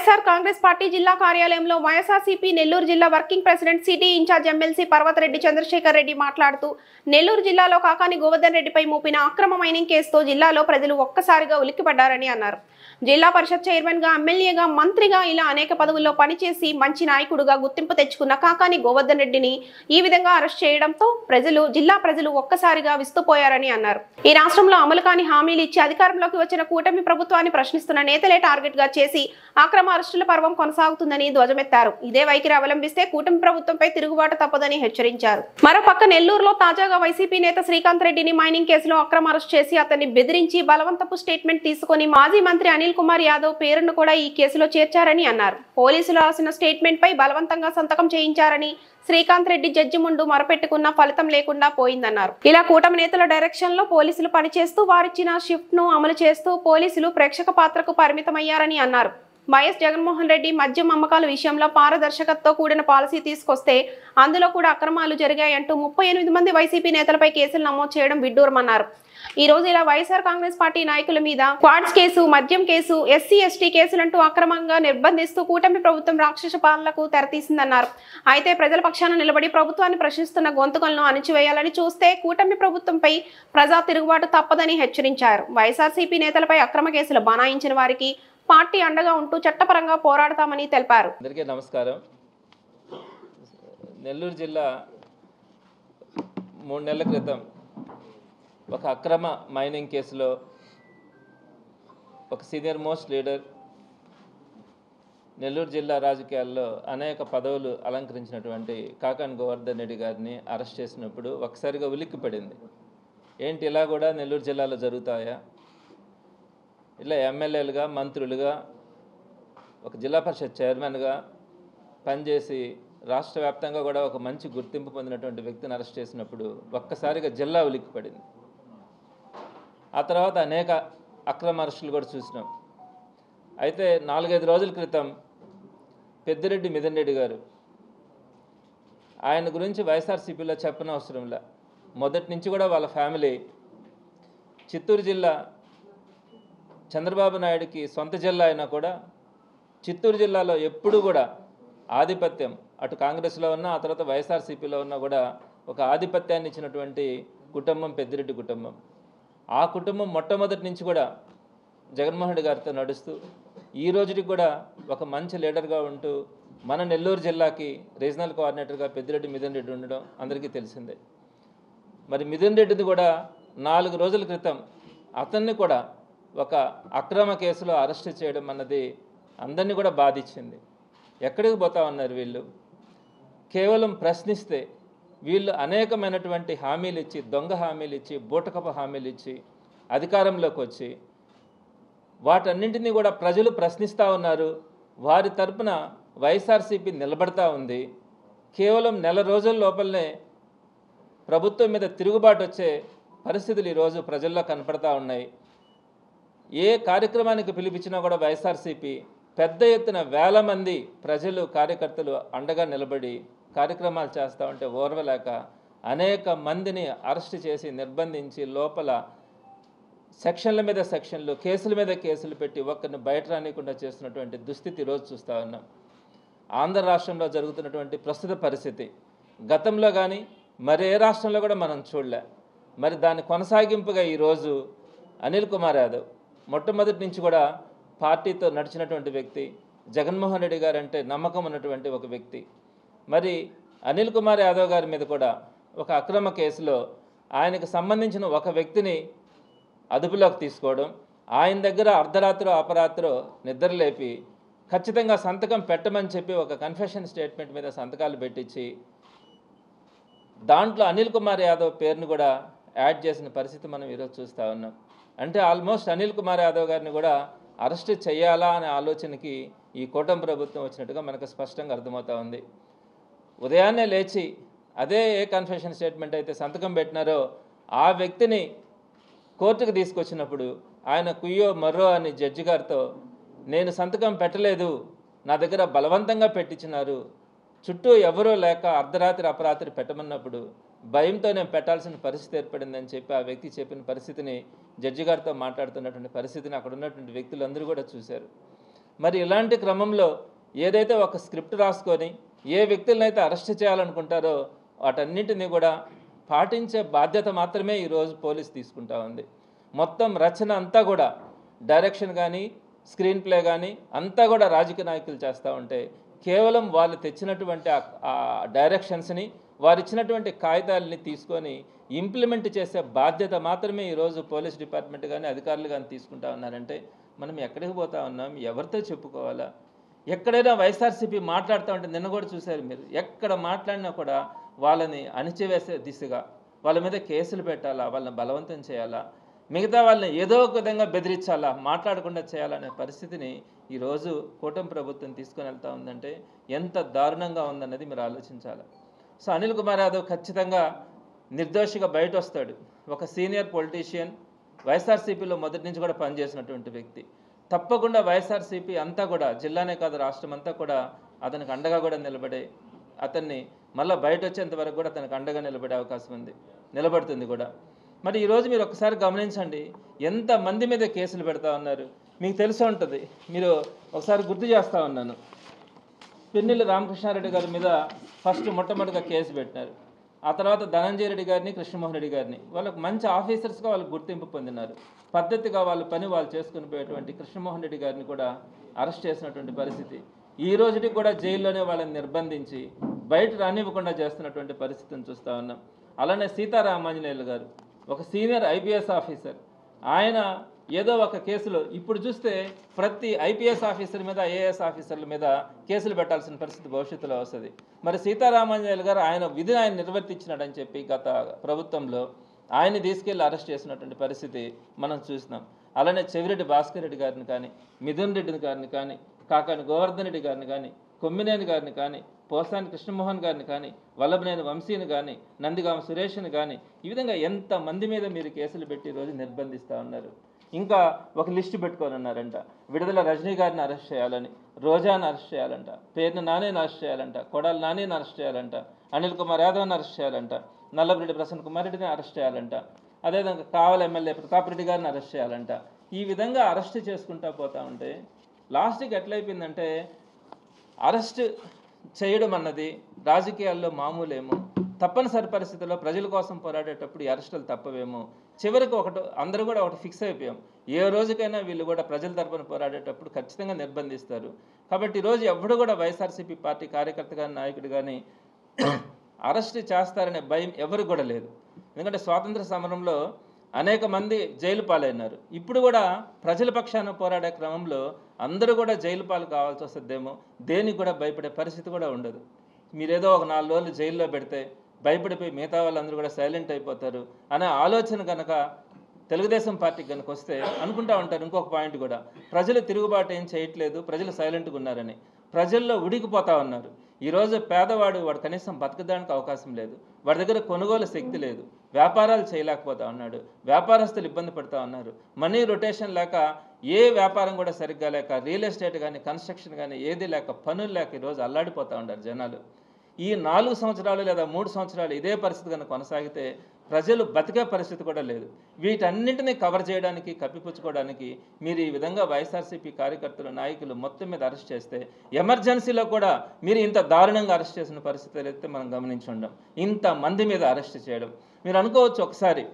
YSR Congress party జిల్లా కార్యాలయంలో వైఎస్ఆర్సీపీ నెల్లూరు జిల్లా working president city incharge MLC Parvathareddy Chandrasekhar Reddy మాట్లాడుతూ నెల్లూరు జిల్లాలో కాకాని గోవర్ధన్ రెడ్డిపై మోపిన అక్రమ మైనింగ్ కేసుతో జిల్లాలో ప్రజలు ఒక్కసారిగా ఉలిక్కిపడ్డారని అన్నారు. జిల్లా పరిషత్ చైర్మన్ గా, ఎమ్మెల్యేగా, మంత్రిగా ఇలా అనేక పదవుల్లో పనిచేసి మంచి నాయకుడుగా గుర్తింపు తెచ్చుకున్న కాకాని గోవర్ధన్ రెడ్డిని ఈ విధంగా అరెస్ట్ చేయడంతో జిల్లా ప్రజలు ఒక్కసారిగా విస్తుపోయారని అన్నారు. ఈ రాష్ట్రంలో అమలు కాని హామీలు ఇచ్చి అధికారంలోకి వచ్చిన కూటమి ప్రభుత్వాన్ని ప్రశ్నిస్తున్న నేతలే టార్గెట్ గా చేసి అక్రమ అరెస్టుల పర్వం కొనసాగుతుందని ధ్వజమెత్తారు. ఇదే వైఖరి అవలంబిస్తే కూటమి ప్రభుత్వంపై తిరుగుబాటు తప్పదని హెచ్చరించారు. మరోపక్క నెల్లూరులో తాజాగా వైసీపీ నేత శ్రీకాంత్ రెడ్డిని మైనింగ్ కేసులో అక్రమ అరెస్ట్ చేసి అతన్ని బెదిరించి బలవంతపు స్టేట్మెంట్ తీసుకుని మాజీ మంత్రి అనిల్ కుమార్ యాదవ్ పేరును కూడా ఈ కేసులో చేర్చారని అన్నారు. పోలీసులు రాసిన స్టేట్మెంట్ పై బలవంతంగా సంతకం చేయించారని శ్రీకాంత్ రెడ్డి జడ్జి ముందు మొరపెట్టుకున్న ఫలితం లేకుండా పోయిందన్నారు. ఇలా కూటమి నేతల డైరెక్షన్ లో పోలీసులు పనిచేస్తూ వారిచ్చిన షిఫ్ట్ ను అమలు చేస్తూ పోలీసులు ప్రేక్షక పాత్రకు పరిమితమయ్యారని అన్నారు. వైఎస్ జగన్మోహన్ రెడ్డి మద్యం అమ్మకాల విషయంలో పారదర్శకతతో కూడిన పాలసీ తీసుకొస్తే అందులో కూడా అక్రమాలు జరిగాయంటూ 38 మంది వైసీపీ నేతలపై కేసులు నమోదు చేయడం విడ్డూరమన్నారు. ఈ రోజు ఇలా వైఎస్ఆర్ కాంగ్రెస్ పార్టీ నాయకుల మీద క్వాడ్స్ కేసు, మద్యం కేసు, ఎస్సీ ఎస్టీ కేసులంటూ అక్రమంగా నిర్బంధిస్తూ కూటమి ప్రభుత్వం రాక్షస పాలనకు తెరతీసిందన్నారు. అయితే ప్రజల పక్షాన నిలబడి ప్రభుత్వాన్ని ప్రశ్నిస్తున్న గొంతుకలను అణిచివేయాలని చూస్తే కూటమి ప్రభుత్వంపై ప్రజా తిరుగుబాటు తప్పదని హెచ్చరించారు. వైఎస్ఆర్సీపీ నేతలపై అక్రమ కేసులు బనాయించిన వారికి పార్టీ అండగా ఉంటూ చట్టపరంగా పోరాడతామని తెలిపారు. అందరికీ నమస్కారం. నెల్లూరు జిల్లా 3 నెలల క్రితం ఒక అక్రమ మైనింగ్ కేసులో ఒక సీనియర్ మోస్ట్ లీడర్, నెల్లూరు జిల్లా రాజకీయాల్లో అనేక పదవులు అలంకరించినటువంటి కాకాని గోవర్ధన్ రెడ్డి గారిని అరెస్ట్ చేసినప్పుడు ఒకసారిగా ఉలిక్కిపడింది. ఏంటి ఇలా కూడా నెల్లూరు జిల్లాలో జరుగుతాయా? ఇలా ఎమ్మెల్యేలుగా, మంత్రులుగా, ఒక జిల్లా పరిషత్ చైర్మన్గా పనిచేసి రాష్ట్ర వ్యాప్తంగా కూడా ఒక మంచి గుర్తింపు పొందినటువంటి వ్యక్తిని అరెస్ట్ చేసినప్పుడు ఒక్కసారిగా జిల్లా ఉలిక్కిపడింది. ఆ తర్వాత అనేక అక్రమ అరెస్టులు కూడా చూసినాం. అయితే 4-5 రోజుల క్రితం పెద్దిరెడ్డి మిథున్ రెడ్డి గారు, ఆయన గురించి వైఎస్ఆర్సీపీలో చెప్పనవసరంలా, మొదటి నుంచి కూడా వాళ్ళ ఫ్యామిలీ చిత్తూరు జిల్లా చంద్రబాబు నాయుడికి సొంత జిల్లా అయినా కూడా చిత్తూరు జిల్లాలో ఎప్పుడూ కూడా ఆధిపత్యం, అటు కాంగ్రెస్లో ఉన్నా ఆ తర్వాత వైఎస్ఆర్సీపీలో ఉన్నా కూడా ఒక ఆధిపత్యాన్ని ఇచ్చినటువంటి కుటుంబం పెద్దిరెడ్డి కుటుంబం. ఆ కుటుంబం మొట్టమొదటి నుంచి కూడా జగన్మోహన్ రెడ్డి గారితో నడుస్తూ ఈ రోజుకి కూడా ఒక మంచి లీడర్గా ఉంటూ మన నెల్లూరు జిల్లాకి రీజనల్ కోఆర్డినేటర్గా పెద్దిరెడ్డి మిథున్ రెడ్డి ఉండడం అందరికీ తెలిసిందే. మరి మిథున్ రెడ్డిది కూడా 4 రోజుల క్రితం అతన్ని కూడా ఒక అక్రమ కేసులో అరెస్ట్ చేయడం అన్నది అందరినీ కూడా బాధించింది. ఎక్కడికి పోతా ఉన్నారు వీళ్ళు? కేవలం ప్రశ్నిస్తే వీళ్ళు అనేకమైనటువంటి హామీలు ఇచ్చి, దొంగ హామీలు ఇచ్చి, బూటకపు హామీలు ఇచ్చి అధికారంలోకి వచ్చి వాటన్నింటినీ కూడా ప్రజలు ప్రశ్నిస్తూ ఉన్నారు. వారి తరపున వైఎస్ఆర్సీపీ నిలబడతా ఉంది. కేవలం నెల రోజుల లోపలనే ప్రభుత్వం మీద తిరుగుబాటు వచ్చే పరిస్థితులు ఈరోజు ప్రజల్లో కనపడతా ఉన్నాయి. ఏ కార్యక్రమానికి పిలిపించినా కూడా వైఎస్ఆర్సీపీ పెద్ద ఎత్తున వేల మంది ప్రజలు, కార్యకర్తలు అండగా నిలబడి కార్యక్రమాలు చేస్తూ ఉంటే ఓర్వలేక అనేక మందిని అరెస్ట్ చేసి నిర్బంధించి లోపల సెక్షన్ల మీద సెక్షన్లు, కేసుల మీద కేసులు పెట్టి ఒక్కరిని బయట రానికుండా చేస్తున్నటువంటి దుస్థితి ఈరోజు చూస్తూ ఉన్నాం. ఆంధ్ర రాష్ట్రంలో జరుగుతున్నటువంటి ప్రస్తుత పరిస్థితి గతంలో కానీ మరే రాష్ట్రంలో కూడా మనం చూడలే. మరి దాని కొనసాగింపుగా ఈరోజు అనిల్ కుమార్ యాదవ్ మొట్టమొదటి నుంచి కూడా పార్టీతో నడిచినటువంటి వ్యక్తి, జగన్మోహన్ రెడ్డి గారు అంటే నమ్మకం ఉన్నటువంటి ఒక వ్యక్తి. మరి అనిల్ కుమార్ యాదవ్ గారి మీద కూడా ఒక అక్రమ కేసులో ఆయనకు సంబంధించిన ఒక వ్యక్తిని అదుపులోకి తీసుకోవడం, ఆయన దగ్గర అర్ధరాత్రో అపరాత్రో నిద్రలేపి ఖచ్చితంగా సంతకం పెట్టమని చెప్పి ఒక కన్ఫెషన్ స్టేట్మెంట్ మీద సంతకాలు పెట్టించి దాంట్లో అనిల్ కుమార్ యాదవ్ పేరును కూడా యాడ్ చేసిన పరిస్థితి మనం ఈరోజు చూస్తూ ఉన్నాం. అంటే ఆల్మోస్ట్ అనిల్ కుమార్ యాదవ్ గారిని కూడా అరెస్ట్ చేయాలా అనే ఆలోచనకి ఈ కూటమి ప్రభుత్వం వచ్చినట్టుగా మనకు స్పష్టంగా అర్థమవుతూ ఉంది. ఉదయాన్నే లేచి అదే ఏ కన్ఫెషన్ స్టేట్మెంట్ అయితే సంతకం పెట్టినారో ఆ వ్యక్తిని కోర్టుకు తీసుకొచ్చినప్పుడు ఆయన కుయ్యో మర్రో అని జడ్జి గారితో, నేను సంతకం పెట్టలేదు, నా దగ్గర బలవంతంగా పెట్టించినారు, చుట్టూ ఎవరూ లేక అర్ధరాత్రి అపరాత్రి పెట్టమన్నప్పుడు భయంతో నేను పెట్టాల్సిన పరిస్థితి ఏర్పడిందని చెప్పి ఆ వ్యక్తి చెప్పిన పరిస్థితిని జడ్జి గారితో మాట్లాడుతున్నటువంటి పరిస్థితిని అక్కడ ఉన్నటువంటి వ్యక్తులందరూ కూడా చూశారు. మరి ఇలాంటి క్రమంలో ఏదైతే ఒక స్క్రిప్ట్ రాసుకొని ఏ వ్యక్తులనైతే అరెస్ట్ చేయాలనుకుంటారో వాటన్నింటినీ కూడా పాటించే బాధ్యత మాత్రమే ఈరోజు పోలీస్ తీసుకుంటా ఉంది. మొత్తం రచన అంతా కూడా డైరెక్షన్ కానీ స్క్రీన్ ప్లే కానీ అంతా కూడా రాజకీయ నాయకులు చేస్తూ ఉంటే కేవలం వాళ్ళు తెచ్చినటువంటి ఆ డైరెక్షన్స్ని వారు ఇచ్చినటువంటి కాగితాలని తీసుకొని ఇంప్లిమెంట్ చేసే బాధ్యత మాత్రమే ఈరోజు పోలీస్ డిపార్ట్మెంట్ కానీ అధికారులు కానీ తీసుకుంటా ఉన్నారంటే మనం ఎక్కడికి పోతా ఉన్నాం, ఎవరితో చెప్పుకోవాలా? ఎక్కడైనా వైఎస్ఆర్సీపీ మాట్లాడుతూ ఉంటే నిన్న కూడా చూశారు మీరు, ఎక్కడ మాట్లాడినా కూడా వాళ్ళని అణిచివేసే దిశగా వాళ్ళ మీద కేసులు పెట్టాలా, వాళ్ళని బలవంతం చేయాలా, మిగతా వాళ్ళని ఏదో ఒక విధంగా బెదిరించాలా, మాట్లాడకుండా చేయాలనే పరిస్థితిని ఈరోజు కూటమి ప్రభుత్వం తీసుకొని వెళ్తూ ఉందంటే ఎంత దారుణంగా ఉందన్నది మీరు ఆలోచించాలి. సో అనిల్ కుమార్ యాదవ్ ఖచ్చితంగా నిర్దోషిగా బయట వస్తాడు. ఒక సీనియర్ పొలిటీషియన్, వైఎస్ఆర్సీపీలో మొదటి నుంచి కూడా పనిచేసినటువంటి వ్యక్తి. తప్పకుండా వైఎస్ఆర్సీపీ అంతా కూడా జిల్లానే కాదు రాష్ట్రం అంతా కూడా అతనికి అండగా కూడా నిలబడే, అతన్ని మళ్ళీ బయట వచ్చేంత వరకు కూడా అతనికి అండగా నిలబడే అవకాశం ఉంది, నిలబడుతుంది కూడా. మరి ఈరోజు మీరు ఒకసారి గమనించండి, ఎంతమంది మీద కేసులు పెడతా ఉన్నారు మీకు తెలిసి ఉంటుంది. మీరు ఒకసారి గుర్తు చేస్తూ ఉన్నాను, పిన్నెల్లి రామకృష్ణారెడ్డి గారి మీద ఫస్ట్ మొట్టమొదటిగా కేసు పెట్టినారు. ఆ తర్వాత ధనంజయ రెడ్డి గారిని, కృష్ణమోహన్ రెడ్డి గారిని, వాళ్ళకు మంచి ఆఫీసర్స్గా వాళ్ళకు గుర్తింపు పొందినారు. పద్ధతిగా వాళ్ళ పని వాళ్ళు చేసుకుని పోయేటువంటి కృష్ణమోహన్ రెడ్డి గారిని కూడా అరెస్ట్ చేసినటువంటి పరిస్థితి. ఈ రోజుకి కూడా జైల్లోనే వాళ్ళని నిర్బంధించి బయట రానివ్వకుండా చేస్తున్నటువంటి పరిస్థితిని చూస్తూ ఉన్నాం. అలానే సీతారామాంజనేయులు గారు ఒక సీనియర్ ఐపీఎస్ ఆఫీసర్, ఆయన ఏదో ఒక కేసులో ఇప్పుడు చూస్తే ప్రతి ఐపీఎస్ ఆఫీసర్ మీద, ఐఏఎస్ ఆఫీసర్ల మీద కేసులు పెట్టాల్సిన పరిస్థితి భవిష్యత్తులో వస్తుంది. మరి సీతారామాంజనేయులు గారు ఆయన విధిని ఆయన నిర్వర్తించినాడని చెప్పి గత ప్రభుత్వంలో ఆయన్ని తీసుకెళ్లి అరెస్ట్ చేసినటువంటి పరిస్థితి మనం చూసినాం. అలానే చెవిరెడ్డి భాస్కర్ రెడ్డి గారిని కానీ, మిథున్ రెడ్డిని గారిని కానీ, కాకాని గోవర్ధన్ రెడ్డి గారిని కానీ, కొమ్మినేని గారిని కానీ, పోసాని కృష్ణమోహన్ గారిని కానీ, వల్లభనేని వంశీని కానీ, నందిగామ సురేష్ని కానీ, ఈ విధంగా ఎంతమంది మీద మీరు కేసులు పెట్టి ఈరోజు నిర్బంధిస్తూ ఉన్నారు. ఇంకా ఒక లిస్టు పెట్టుకొని ఉన్నారంట, విడుదల రజనీ గారిని అరెస్ట్ చేయాలని, రోజాని అరెస్ట్ చేయాలంట, పేరున నానిని అరెస్ట్ చేయాలంట, కొడాలి నానిని అరెస్ట్ చేయాలంట, అనిల్ కుమార్ యాదవ్ని అరెస్ట్ చేయాలంట, నల్లబరెడ్డి ప్రసన్న కుమార్ రెడ్డిని అరెస్ట్ చేయాలంట, అదేవిధంగా కావలి ఎమ్మెల్యే ప్రతాప్ రెడ్డి గారిని అరెస్ట్ చేయాలంట. ఈ విధంగా అరెస్ట్ చేసుకుంటూ పోతూ ఉంటే లాస్ట్కి ఎట్లయిపోయిందంటే అరెస్ట్ చేయడం అన్నది రాజకీయాల్లో మామూలేమో, తప్పనిసరి పరిస్థితుల్లో ప్రజల కోసం పోరాడేటప్పుడు ఈ అరెస్టులు తప్పవేమో, చివరికి అందరూ కూడా ఒకటి ఫిక్స్ అయిపోయాం, ఏ రోజుకైనా వీళ్ళు కూడా ప్రజల తరపున పోరాడేటప్పుడు ఖచ్చితంగా నిర్బంధిస్తారు. కాబట్టి ఈరోజు ఎవడు కూడా వైఎస్ఆర్సీపీ పార్టీ కార్యకర్త కానీ నాయకుడు కానీ అరెస్ట్ చేస్తారనే భయం ఎవరికి కూడా లేదు. ఎందుకంటే స్వాతంత్ర సమరంలో అనేక మంది జైలు పాలైనారు. ఇప్పుడు కూడా ప్రజల పక్షాన పోరాడే క్రమంలో అందరూ కూడా జైలు పాలు కావాల్సి వస్తుందేమో, దేనికి కూడా భయపడే పరిస్థితి కూడా ఉండదు. మీరేదో ఒక 4 రోజులు జైల్లో పెడితే భయపడిపోయి మిగతా వాళ్ళందరూ కూడా సైలెంట్ అయిపోతారు అనే ఆలోచన కనుక తెలుగుదేశం పార్టీకి కనుక వస్తే అనుకుంటా ఉంటారు. ఇంకొక పాయింట్ కూడా, ప్రజలు తిరుగుబాటు ఏం చేయట్లేదు, ప్రజలు సైలెంట్గా ఉన్నారని. ప్రజల్లో ఉడికిపోతా ఉన్నారు. ఈరోజు పేదవాడు వాడు కనీసం బతకడానికి అవకాశం లేదు, వాడి దగ్గర కొనుగోలు శక్తి లేదు, వ్యాపారాలు చేయలేకపోతా ఉన్నాడు, వ్యాపారస్తులు ఇబ్బంది పడుతూ ఉన్నారు, మనీ రొటేషన్ లేక ఏ వ్యాపారం కూడా సరిగ్గా లేక, రియల్ ఎస్టేట్ కానీ కన్స్ట్రక్షన్ కానీ ఏది లేక, పనులు లేక ఈరోజు అల్లాడిపోతూ ఉన్నారు జనాలు. ఈ 4 సంవత్సరాలు లేదా 3 సంవత్సరాలు ఇదే పరిస్థితి కనుక కొనసాగితే ప్రజలు బతికే పరిస్థితి కూడా లేదు. వీటన్నింటినీ కవర్ చేయడానికి, కప్పిపుచ్చుకోవడానికి మీరు ఈ విధంగా వైఎస్ఆర్సీపీ కార్యకర్తలు, నాయకులు మొత్తం మీద అరెస్ట్ చేస్తే, ఎమర్జెన్సీలో కూడా మీరు ఇంత దారుణంగా అరెస్ట్ చేసిన పరిస్థితులు అయితే మనం గమనించి ఉండం. ఇంతమంది మీద అరెస్ట్ చేయడం మీరు అనుకోవచ్చు ఒకసారి,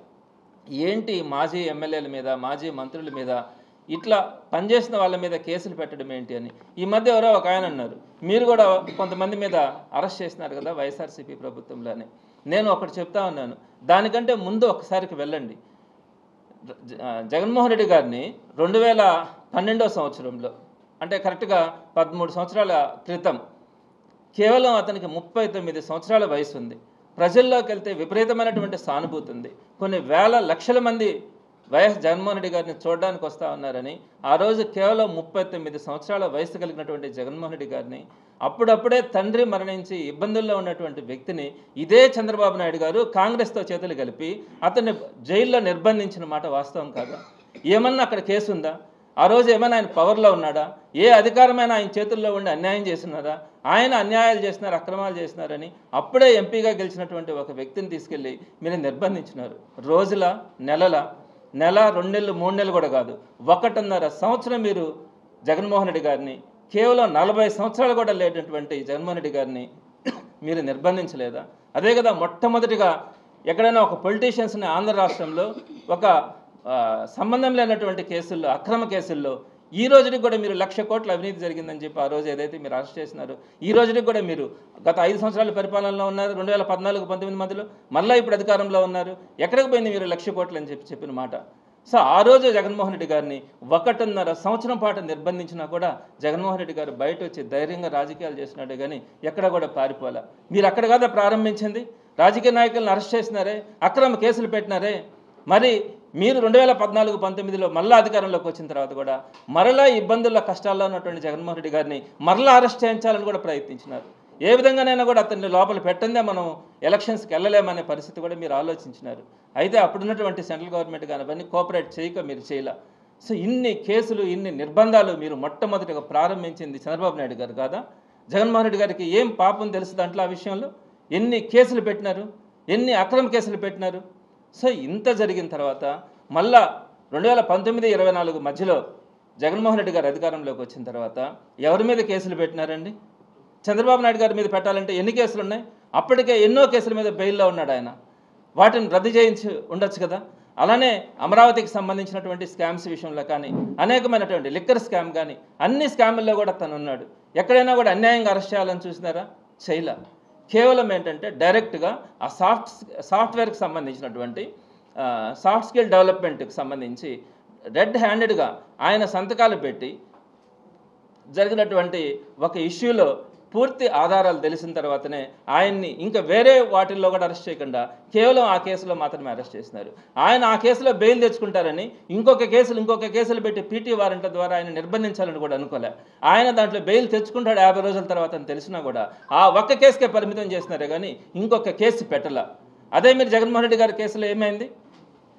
ఏంటి మాజీ ఎమ్మెల్యేల మీద, మాజీ మంత్రుల మీద ఇట్లా పనిచేసిన వాళ్ళ మీద కేసులు పెట్టడం ఏంటి అని. ఈ మధ్య ఎవరో ఒక ఆయన అన్నారు, మీరు కూడా కొంతమంది మీద అరెస్ట్ చేసినారు కదా వైఎస్ఆర్సీపీ ప్రభుత్వంలోనే. నేను ఒకటి చెప్తా ఉన్నాను, దానికంటే ముందు ఒకసారికి వెళ్ళండి. జగన్మోహన్ రెడ్డి గారిని 2012వ సంవత్సరంలో, అంటే కరెక్ట్గా 13 సంవత్సరాల క్రితం, కేవలం అతనికి 39 సంవత్సరాల వయసు ఉంది. ప్రజల్లోకి వెళ్తే విపరీతమైనటువంటి సానుభూతి ఉంది. కొన్ని వేల లక్షల మంది వైఎస్ జగన్మోహన్ రెడ్డి గారిని చూడడానికి వస్తూ ఉన్నారని, ఆ రోజు కేవలం 39 సంవత్సరాల వయసు కలిగినటువంటి జగన్మోహన్ రెడ్డి గారిని, అప్పుడప్పుడే తండ్రి మరణించి ఇబ్బందుల్లో ఉన్నటువంటి వ్యక్తిని ఇదే చంద్రబాబు నాయుడు గారు కాంగ్రెస్తో చేతులు కలిపి అతన్ని జైల్లో నిర్బంధించిన మాట వాస్తవం కాదా? ఏమన్నా అక్కడ కేసు ఉందా? ఆ రోజు ఏమైనా ఆయన పవర్లో ఉన్నాడా? ఏ అధికారమైన ఆయన చేతుల్లో ఉండి అన్యాయం చేస్తున్నారా? ఆయన అన్యాయాలు చేసినారు, అక్రమాలు చేసినారని అప్పుడే ఎంపీగా గెలిచినటువంటి ఒక వ్యక్తిని తీసుకెళ్ళి మీరు నిర్బంధించినారు. నెల 2 నెలలు 3 నెలలు కూడా కాదు, 1.5 సంవత్సరం మీరు జగన్మోహన్ రెడ్డి గారిని, కేవలం 40 సంవత్సరాలు కూడా లేనటువంటి జగన్మోహన్ రెడ్డి గారిని మీరు నిర్బంధించలేదా? అదే కదా మొట్టమొదటిగా ఎక్కడైనా ఒక పొలిటీషియన్స్ని ఆంధ్ర రాష్ట్రంలో ఒక సంబంధం లేనటువంటి కేసుల్లో, అక్రమ కేసుల్లో ఈ రోజుకి కూడా మీరు 1,00,000 కోట్ల అవినీతి జరిగిందని చెప్పి ఆ రోజు ఏదైతే మీరు అరెస్ట్ చేసినారో, ఈ రోజుకి కూడా మీరు గత 5 సంవత్సరాల పరిపాలనలో ఉన్నారు. 2014-19 మధ్యలో మళ్ళీ ఇప్పుడు అధికారంలో ఉన్నారు. ఎక్కడికి పోయింది మీరు 1,00,000 కోట్లు అని చెప్పిన మాట? సో ఆ రోజు జగన్మోహన్ రెడ్డి గారిని 1.5 సంవత్సరం పాటు నిర్బంధించినా కూడా జగన్మోహన్ రెడ్డి గారు బయట వచ్చి ధైర్యంగా రాజకీయాలు చేసినాడే కానీ ఎక్కడ కూడా పారిపోలే. మీరు అక్కడ కదా ప్రారంభించింది. రాజకీయ నాయకులను అరెస్ట్ చేసినారే, అక్రమ కేసులు పెట్టినారే. మరి మీరు 2014-19లో మళ్ళా అధికారంలోకి వచ్చిన తర్వాత కూడా మరలా ఇబ్బందుల్లో, కష్టాల్లో ఉన్నటువంటి జగన్మోహన్ రెడ్డి గారిని మరలా అరెస్ట్ చేయించాలని కూడా ప్రయత్నించినారు. ఏ విధంగానైనా కూడా అతన్ని లోపల పెట్టందే మనం ఎలక్షన్స్కి వెళ్ళలేమనే పరిస్థితి కూడా మీరు ఆలోచించినారు. అయితే అప్పుడున్నటువంటి సెంట్రల్ గవర్నమెంట్ కానీ అవన్నీ కోఆపరేట్ చేయక మీరు చేయలే. సో ఇన్ని కేసులు, ఇన్ని నిర్బంధాలు మీరు మొట్టమొదటిగా ప్రారంభించింది చంద్రబాబు నాయుడు గారు కాదా? జగన్మోహన్ రెడ్డి గారికి ఏం పాపం తెలుసు దాంట్లో? ఆ విషయంలో ఎన్ని కేసులు పెట్టినారు, ఎన్ని అక్రమ కేసులు పెట్టినారు. సో ఇంత జరిగిన తర్వాత మళ్ళా 2019-24 మధ్యలో జగన్మోహన్ రెడ్డి గారు అధికారంలోకి వచ్చిన తర్వాత ఎవరి మీద కేసులు పెట్టినారండి? చంద్రబాబు నాయుడు గారి మీద పెట్టాలంటే ఎన్ని కేసులు ఉన్నాయి? అప్పటికే ఎన్నో కేసుల మీద బెయిల్లో ఉన్నాడు ఆయన. వాటిని రద్దు చేయించి ఉండొచ్చు కదా. అలానే అమరావతికి సంబంధించినటువంటి స్కామ్స్ విషయంలో కానీ, అనేకమైనటువంటి లిక్కర్ స్కామ్ కానీ, అన్ని స్కాముల్లో కూడా తను ఉన్నాడు. ఎక్కడైనా కూడా అన్యాయంగా అరెస్ట్ చేయాలని చూసినారా? చేయలే. కేవలం ఏంటంటే డైరెక్ట్గా ఆ సాఫ్ట్వేర్కి సంబంధించినటువంటి సాఫ్ట్ స్కిల్ డెవలప్మెంట్కి సంబంధించి రెడ్ హ్యాండెడ్గా ఆయన సంతకాలు పెట్టి జరిగినటువంటి ఒక ఇష్యూలో పూర్తి ఆధారాలు తెలిసిన తర్వాతనే ఆయన్ని ఇంకా వేరే వాటిల్లో కూడా అరెస్ట్ చేయకుండా కేవలం ఆ కేసులో మాత్రమే అరెస్ట్ చేసినారు. ఆయన ఆ కేసులో బెయిల్ తెచ్చుకుంటారని ఇంకొక కేసులు పెట్టి పీటీ వారెంట్ల ద్వారా ఆయన నిర్బంధించాలని కూడా అనుకోలే. ఆయన దాంట్లో బెయిల్ తెచ్చుకుంటాడు 50 రోజుల తర్వాత అని తెలిసినా కూడా ఆ ఒక్క కేసుకే పరిమితం చేసినారే కానీ ఇంకొక కేసు పెట్టలా. అదే మీరు జగన్మోహన్ రెడ్డి గారి కేసులో ఏమైంది?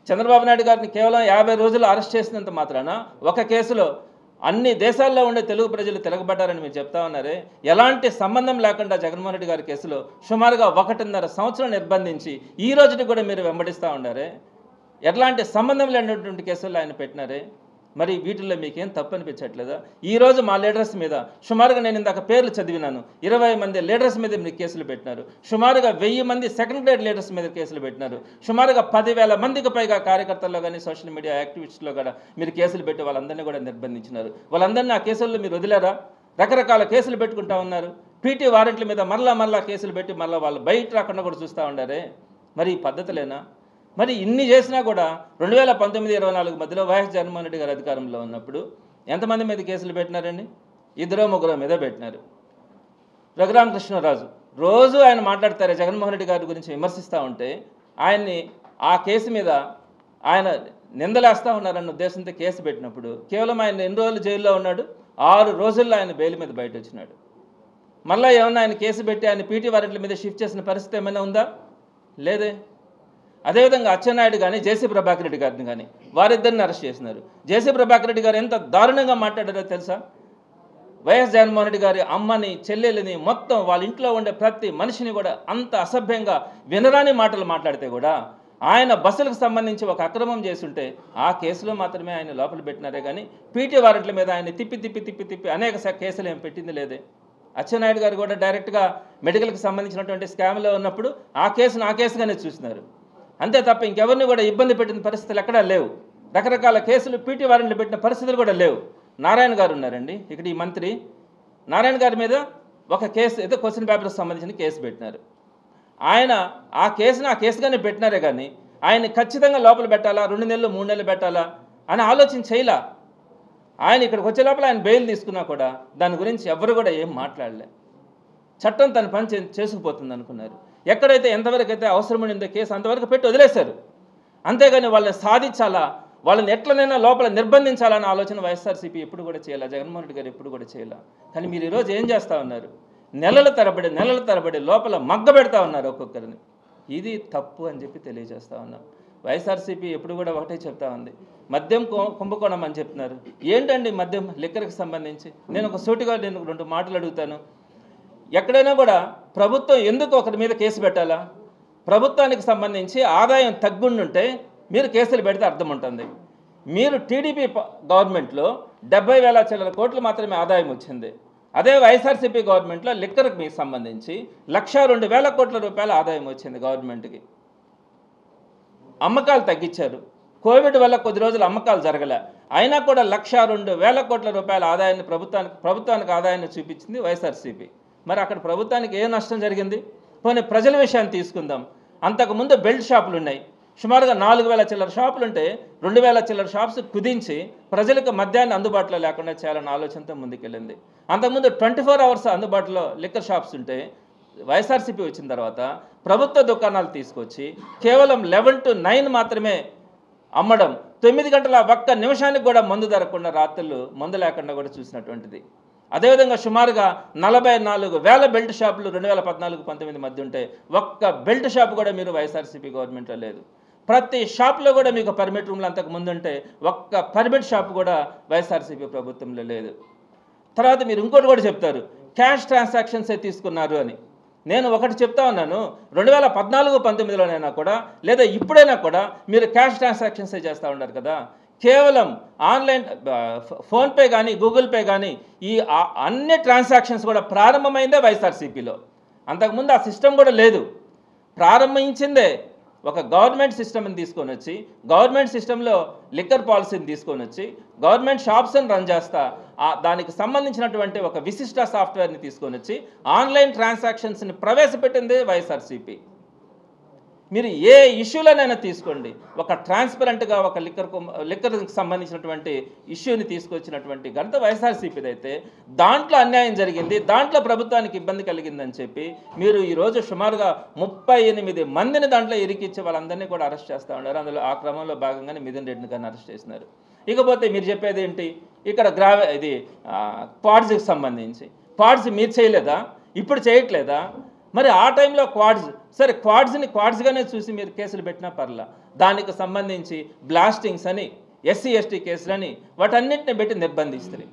చంద్రబాబు నాయుడు గారిని కేవలం 50 రోజులు అరెస్ట్ చేసినంత మాత్రాన ఒక కేసులో అన్ని దేశాల్లో ఉండే తెలుగు ప్రజలు తిరగబడ్డారని మీరు చెప్తా ఉన్నారే. ఎలాంటి సంబంధం లేకుండా జగన్మోహన్ రెడ్డి గారి కేసులో సుమారుగా 1.5 సంవత్సరం నిర్బంధించి ఈ రోజుకి కూడా మీరు వెంబడిస్తూ ఉన్నారే. ఎట్లాంటి సంబంధం లేనటువంటి కేసుల్లో ఆయన పెట్టినారే. మరి వీటిల్లో మీకేం తప్పు అనిపించట్లేదా? ఈరోజు మా లీడర్స్ మీద సుమారుగా నేను ఇందాక పేర్లు చదివినాను, 20 మంది లీడర్స్ మీద మీరు కేసులు పెట్టినారు. సుమారుగా 1000 మంది సెకండ్ గ్రేడ్ లీడర్స్ మీద కేసులు పెట్టినారు. సుమారుగా 10,000 మందికి పైగా కార్యకర్తల్లో కానీ సోషల్ మీడియా యాక్టివిస్టులో కూడా మీరు కేసులు పెట్టి వాళ్ళందరినీ కూడా నిర్బంధించినారు. వాళ్ళందరినీ ఆ కేసుల్లో మీరు వదిలేరా? రకరకాల కేసులు పెట్టుకుంటా ఉన్నారు. పీటీ వారెంట్ల మీద మరలా కేసులు పెట్టి మళ్ళీ వాళ్ళు బయట రాకుండా కూడా చూస్తూ ఉండారే. మరి ఈ పద్ధతులేనా? మరి ఇన్ని చేసినా కూడా 2019-24 మధ్యలో వైఎస్ జగన్మోహన్ రెడ్డి గారు అధికారంలో ఉన్నప్పుడు ఎంతమంది మీద కేసులు పెట్టినారండి? 2-3 మీద పెట్టినారు. రఘురామకృష్ణరాజు రోజు ఆయన మాట్లాడతారే జగన్మోహన్ రెడ్డి గారి గురించి విమర్శిస్తూ ఉంటే ఆయన్ని ఆ కేసు మీద ఆయన నిందలేస్తూ ఉన్నారన్న ఉద్దేశంతో కేసు పెట్టినప్పుడు కేవలం ఆయన ఎన్ని రోజులు జైల్లో ఉన్నాడు? 6 రోజుల్లో ఆయన బెయిల్ మీద బయట వచ్చినాడు. మళ్ళీ ఏమన్నా ఆయన కేసు పెట్టి ఆయన పీటీ వారెంట్ల మీద షిఫ్ట్ చేసిన పరిస్థితి ఏమైనా ఉందా? లేదే. అదేవిధంగా అచ్చెన్నాయుడు కానీ జేసీ ప్రభాకర్ రెడ్డి గారిని కానీ వారిద్దరిని అరెస్ట్ చేసినారు. జేసీ ప్రభాకర్ రెడ్డి గారు ఎంత దారుణంగా మాట్లాడారో తెలుసా? వైఎస్ జగన్మోహన్ రెడ్డి గారి అమ్మని, చెల్లెలిని, మొత్తం వాళ్ళ ఇంట్లో ఉండే ప్రతి మనిషిని కూడా అంత అసభ్యంగా వినరాని మాటలు మాట్లాడితే కూడా ఆయన బస్సులకు సంబంధించి ఒక అక్రమం చేస్తుంటే ఆ కేసులో మాత్రమే ఆయన లోపల పెట్టినారే కానీ పీటీ వారెంట్ల మీద ఆయన తిప్పి అనేక కేసులు ఏం పెట్టింది లేదే. అచ్చెన్నాయుడు గారు కూడా డైరెక్ట్గా మెడికల్కి సంబంధించినటువంటి స్కామ్లో ఉన్నప్పుడు ఆ కేసుగానే చూసినారు. అంతే తప్ప ఇంకెవరిని కూడా ఇబ్బంది పెట్టిన పరిస్థితులు ఎక్కడా లేవు. రకరకాల కేసులు పీటీ వారెంట్లు పెట్టిన పరిస్థితులు కూడా లేవు. నారాయణ గారు ఉన్నారండి ఇక్కడ, ఈ మంత్రి నారాయణ గారి మీద ఒక కేసు ఏదో క్వశ్చన్ పేపర్కి సంబంధించిన కేసు పెట్టినారు. ఆయన ఆ కేసుగానే పెట్టినారే కానీ ఆయన ఖచ్చితంగా లోపల పెట్టాలా, 2 నెలలు 3 నెలలు పెట్టాలా అని ఆలోచన చేయలా. ఆయన ఇక్కడికి వచ్చే లోపల ఆయన బెయిల్ తీసుకున్నా కూడా దాని గురించి ఎవరు కూడా ఏం మాట్లాడలే. చట్టం తన పని చేసుకుపోతుంది అనుకున్నారు. ఎక్కడైతే ఎంతవరకు అయితే అవసరం ఉండిందో కేసు అంతవరకు పెట్టి వదిలేశారు. అంతేగాని వాళ్ళని సాధించాలా, వాళ్ళని ఎట్లనైనా లోపల నిర్బంధించాలన్న ఆలోచన వైఎస్ఆర్సీపీ ఎప్పుడు కూడా చేయాలి, జగన్మోహన్ రెడ్డి గారు ఎప్పుడు కూడా చేయాలి. కానీ మీరు ఈరోజు ఏం చేస్తూ ఉన్నారు? నెలల తరబడి లోపల మగ్గ పెడతా ఉన్నారు ఒక్కొక్కరిని. ఇది తప్పు అని చెప్పి తెలియజేస్తూ ఉన్నాం. వైఎస్ఆర్సీపీ ఎప్పుడు కూడా ఒకటే చెప్తా ఉంది, మద్యం కుంభకోణం అని చెప్తున్నారు. ఏంటండి మద్యం, లిక్కర్కి సంబంధించి? నేను ఒక సూటిగా 2 మాటలు అడుగుతాను. ఎక్కడైనా కూడా ప్రభుత్వం ఎందుకు ఒకరి మీద కేసు పెట్టాలా? ప్రభుత్వానికి సంబంధించి ఆదాయం తగ్గుండుంటే మీరు కేసులు పెడితే అర్థం ఉంటుంది. మీరు టీడీపీ గవర్నమెంట్లో 70,000 చిల్లర కోట్లు మాత్రమే ఆదాయం వచ్చింది. అదే వైఎస్ఆర్సీపీ గవర్నమెంట్లో లిక్కర్కి మీకు సంబంధించి 1,02,000 కోట్ల రూపాయల ఆదాయం వచ్చింది గవర్నమెంట్కి. అమ్మకాలు తగ్గించారు. కోవిడ్ వల్ల కొద్ది రోజులు అమ్మకాలు జరగలే. అయినా కూడా 1,02,000 కోట్ల రూపాయల ఆదాయాన్ని ప్రభుత్వానికి ఆదాయాన్ని చూపించింది వైఎస్ఆర్సీపీ. మరి అక్కడ ప్రభుత్వానికి ఏ నష్టం జరిగింది? పోనీ ప్రజల విషయాన్ని తీసుకుందాం. అంతకుముందు బెల్ట్ షాపులు ఉన్నాయి. సుమారుగా 4,000 చిల్లర షాపులు ఉంటే 2,000 చిల్లర షాప్స్ కుదించి ప్రజలకు మద్యాన్ని అందుబాటులో లేకుండా చేయాలన్న ఆలోచనతో ముందుకెళ్ళింది. అంతకుముందు 24 అవర్స్ అందుబాటులో లిక్కర్ షాప్స్ ఉంటే వైఎస్ఆర్సీపీ వచ్చిన తర్వాత ప్రభుత్వ దుకాణాలు తీసుకొచ్చి కేవలం 11 to 9 మాత్రమే అమ్మడం, 9 గంటల ఒక్క నిమిషానికి కూడా మందు దొరకకుండా రాత్రులు మందు లేకుండా కూడా చూసినటువంటిది. అదేవిధంగా సుమారుగా 44,000 బెల్ట్ షాపులు 2014-19 మధ్య ఉంటే ఒక్క బెల్ట్ షాప్ కూడా మీరు వైఎస్ఆర్సీపీ గవర్నమెంట్లో లేదు. ప్రతి షాప్లో కూడా మీకు పర్మిట్ రూమ్లు అంతకు ముందు ఉంటే ఒక్క పర్మిట్ షాప్ కూడా వైఎస్ఆర్సీపీ ప్రభుత్వంలో లేదు. తర్వాత మీరు ఇంకోటి కూడా చెప్తారు, క్యాష్ ట్రాన్సాక్షన్సే తీసుకున్నారు అని. నేను ఒకటి చెప్తా ఉన్నాను, 2014-19లోనైనా కూడా లేదా ఇప్పుడైనా కూడా మీరు క్యాష్ ట్రాన్సాక్షన్సే చేస్తూ ఉన్నారు కదా. కేవలం ఆన్లైన్ ఫోన్పే కానీ గూగుల్ పే కానీ ఈ అన్ని ట్రాన్సాక్షన్స్ కూడా ప్రారంభమైందే వైఎస్ఆర్సీపీలో. అంతకుముందు ఆ సిస్టమ్ కూడా లేదు. ప్రారంభించిందే ఒక గవర్నమెంట్ సిస్టమ్ని తీసుకొని వచ్చి, గవర్నమెంట్ సిస్టంలో లిక్కర్ పాలసీని తీసుకొని వచ్చి గవర్నమెంట్ షాప్స్ని రన్ చేస్తా దానికి సంబంధించినటువంటి ఒక విశిష్ట సాఫ్ట్వేర్ని తీసుకొని వచ్చి ఆన్లైన్ ట్రాన్సాక్షన్స్ని ప్రవేశపెట్టింది వైఎస్ఆర్సీపీ. మీరు ఏ ఇష్యూలోనైనా తీసుకోండి, ఒక ట్రాన్స్పరెంట్గా ఒక లిక్కర్కి సంబంధించినటువంటి ఇష్యూని తీసుకొచ్చినటువంటి ఘనత వైఎస్ఆర్సీపీది అయితే దాంట్లో అన్యాయం జరిగింది, దాంట్లో ప్రభుత్వానికి ఇబ్బంది కలిగిందని చెప్పి మీరు ఈరోజు సుమారుగా 38 మందిని దాంట్లో ఇరికిచ్చి వాళ్ళందరినీ కూడా అరెస్ట్ చేస్తూ ఉన్నారు. అందులో ఆ క్రమంలో భాగంగానే మిథున్ రెడ్డిని కానీ అరెస్ట్ చేసినారు. ఇకపోతే మీరు చెప్పేది ఏంటి, ఇక్కడ ఇది క్వాడ్స్కి సంబంధించి క్వాడ్స్ మీరు చేయలేదా, ఇప్పుడు చేయట్లేదా? మరి ఆ టైంలో క్వాడ్స్ సరే క్వాడ్స్గానే చూసి మీరు కేసులు పెట్టినా పర్లా, దానికి సంబంధించి బ్లాస్టింగ్స్ అని ఎస్సీ ఎస్టీ కేసులని వాటన్నిటిని పెట్టి నిర్బంధిస్తారు.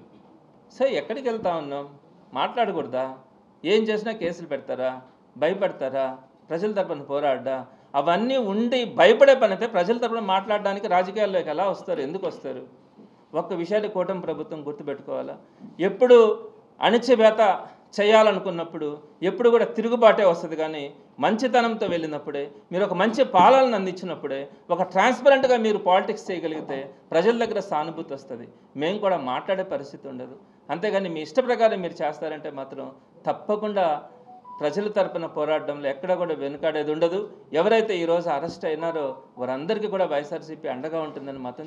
సరే ఎక్కడికి వెళ్తా ఉన్నాం? మాట్లాడకూడదా? ఏం చేసినా కేసులు పెడతారా? భయపడతారా? ప్రజల తరపున పోరాడ్డా? అవన్నీ ఉండి భయపడే పని అయితే ప్రజల తరపున మాట్లాడడానికి రాజకీయాల్లోకి ఎలా వస్తారు? ఎందుకు వస్తారు? ఒక్క విషయాన్ని కూటమి ప్రభుత్వం గుర్తుపెట్టుకోవాలా, ఎప్పుడు అణిచివేత చేయాలనుకున్నప్పుడు ఎప్పుడు కూడా తిరుగుబాటే వస్తుంది. కానీ మంచితనంతో వెళ్ళినప్పుడే, మీరు ఒక మంచి పాలనను అందించినప్పుడే, ఒక ట్రాన్స్పరెంట్గా మీరు పాలిటిక్స్ చేయగలిగితే ప్రజల దగ్గర సానుభూతి వస్తుంది. మేము కూడా మాట్లాడే పరిస్థితి ఉండదు. అంతేగాని మీ ఇష్ట ప్రకారం మీరు చేస్తారంటే మాత్రం తప్పకుండా ప్రజల తరపున పోరాటంలో ఎక్కడ కూడా వెనుకాడేది ఉండదు. ఎవరైతే ఈరోజు అరెస్ట్ అయినారో వారందరికీ కూడా వైఎస్ఆర్సీపీ అండగా ఉంటుందని మాత్రం